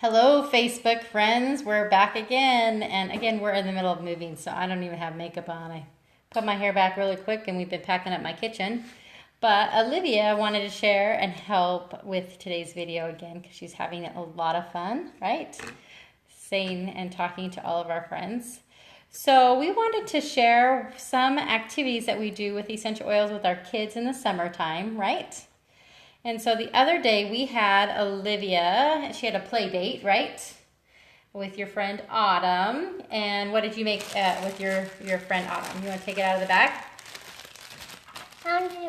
Hello, Facebook friends. We're back again. And again, we're in the middle of moving, so I don't even have makeup on. I put my hair back really quick and we've been packing up my kitchen. But Olivia wanted to share and help with today's video again because she's having a lot of fun, right? Saying and talking to all of our friends. So we wanted to share some activities that we do with essential oils with our kids in the summertime, right? And so the other day we had Olivia, she had a play date, right? With your friend Autumn. And what did you make with your friend Autumn? You want to take it out of the bag? How do you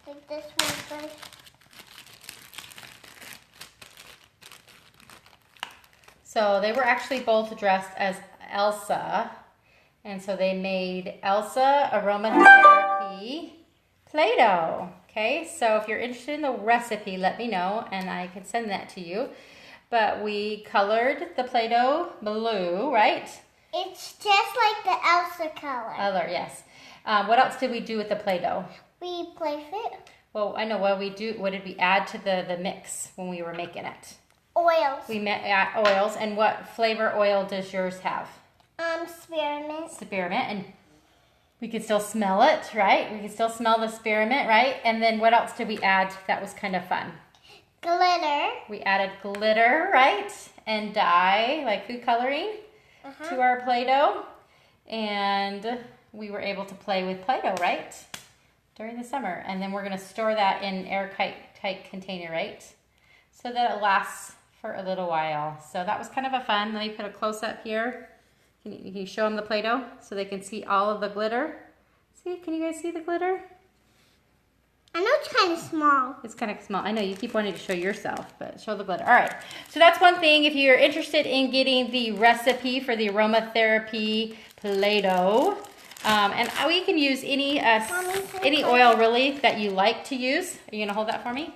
take this one first? So they were actually both dressed as Elsa. And so they made Elsa aromatherapy Play-Doh. Okay, so if you're interested in the recipe, let me know and I can send that to you. But we colored the Play-Doh blue, right? It's just like the Elsa color. Yes. What else did we do with the Play-Doh? We placed it. Well, I know what did we add to the mix when we were making it? Oils. We add oils, and what flavor oil does yours have? Spearmint. Spearmint, and we could still smell it, right? We could still smell the spearmint, right? And then what else did we add that was kind of fun? Glitter. We added glitter, right? And dye, like food coloring, to our Play-Doh. And we were able to play with Play-Doh, right? During the summer. And then we're going to store that in an airtight container, right? So that it lasts for a little while. So that was kind of a fun. Let me put a close-up here. Can you show them the Play-Doh so they can see all of the glitter? See, can you guys see the glitter? I know it's kind of small. It's kind of small. I know you keep wanting to show yourself, but show the glitter. All right, so that's one thing. If you're interested in getting the recipe for the aromatherapy Play-Doh, and we can use any oil really that you like to use. Are you gonna hold that for me?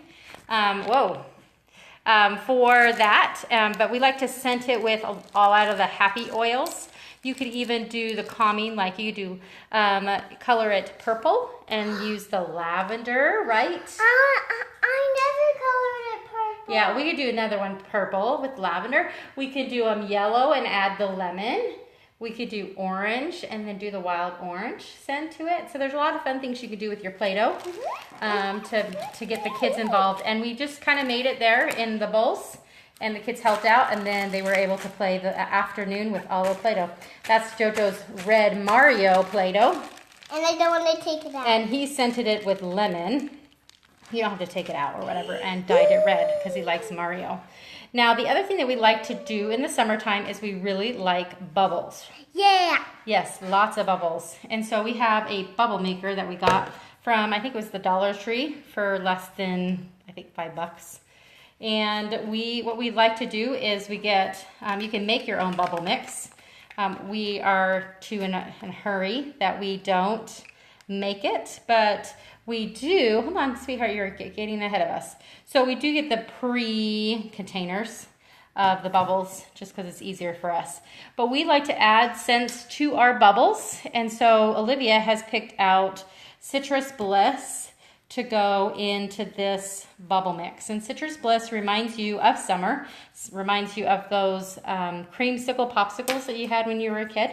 For that, but we like to scent it with all out of the happy oils. You could even do the calming, like you do, color it purple and use the lavender, right? I never colored it purple. Yeah, we could do another one purple with lavender. We could do yellow and add the lemon. We could do orange and then do the wild orange scent to it. So there's a lot of fun things you could do with your Play-Doh to get the kids involved. And we just kind of made it there in the bowls. And the kids helped out, and then they were able to play the afternoon with all the Play-Doh. That's JoJo's red Mario Play-Doh. And I don't want to take it out. And he scented it with lemon. You don't have to take it out or whatever, and dyed it red because he likes Mario. Now, the other thing that we like to do in the summertime is we really like bubbles. Yeah. Yes, lots of bubbles. And so we have a bubble maker that we got from, I think it was the Dollar Tree for less than, I think, $5. And what we like to do is we get, you can make your own bubble mix. We are in a hurry that we don't make it, but we do, hold on, sweetheart, you're getting ahead of us. So we do get the pre-containers of the bubbles just because it's easier for us. But we like to add scents to our bubbles. And so Olivia has picked out Citrus Bliss to go into this bubble mix. And Citrus Bliss reminds you of summer, reminds you of those creamsicle popsicles that you had when you were a kid.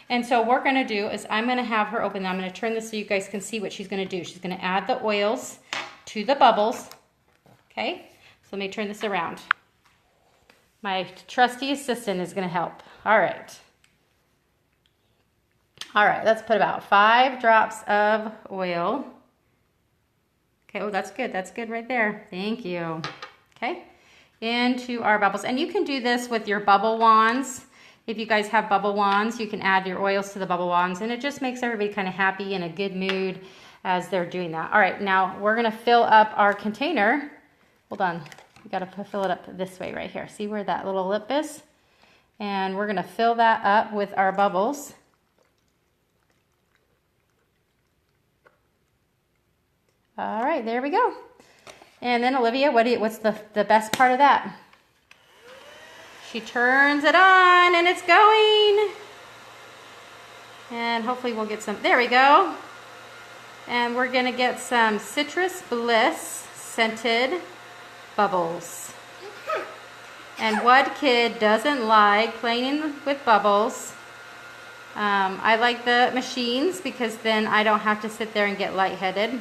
And so what we're gonna do is I'm gonna have her open. I'm gonna turn this so you guys can see what she's gonna do. She's gonna add the oils to the bubbles, okay? So let me turn this around. My trusty assistant is gonna help. All right, let's put about 5 drops of oil. Okay, oh, that's good right there. Thank you. Okay, into our bubbles. And you can do this with your bubble wands. If you guys have bubble wands, you can add your oils to the bubble wands, and it just makes everybody kind of happy in a good mood as they're doing that. All right, now we're gonna fill up our container. Hold on, we gotta fill it up this way right here. See where that little lip is? And we're gonna fill that up with our bubbles. All right, there we go. And then Olivia, what's the best part of that? She turns it on and it's going. And hopefully we'll get some, there we go. And we're gonna get some Citrus Bliss scented bubbles. And what kid doesn't like playing with bubbles? I like the machines because then I don't have to sit there and get lightheaded.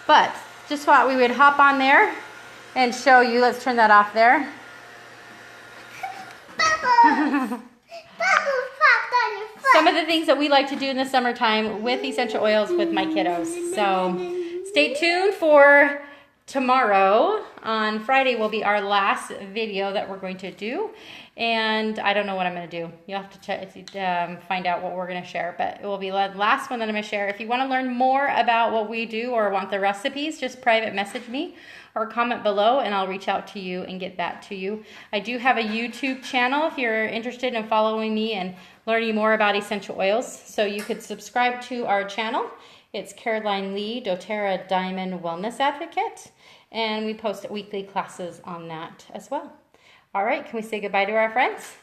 But just thought we would hop on there and show you. Let's turn that off there. Bubbles! Bubbles popped on your foot. Some of the things that we like to do in the summertime with essential oils with my kiddos. So stay tuned for tomorrow. On Friday will be our last video that we're going to do. And I don't know what I'm going to do. You'll have to check, find out what we're going to share. But it will be the last one that I'm going to share. If you want to learn more about what we do or want the recipes, just private message me or comment below and I'll reach out to you and get that to you. I do have a YouTube channel if you're interested in following me and learning more about essential oils. So you could subscribe to our channel. It's Caroline Lee, doTERRA Diamond Wellness Advocate. And we post weekly classes on that as well. All right, can we say goodbye to our friends?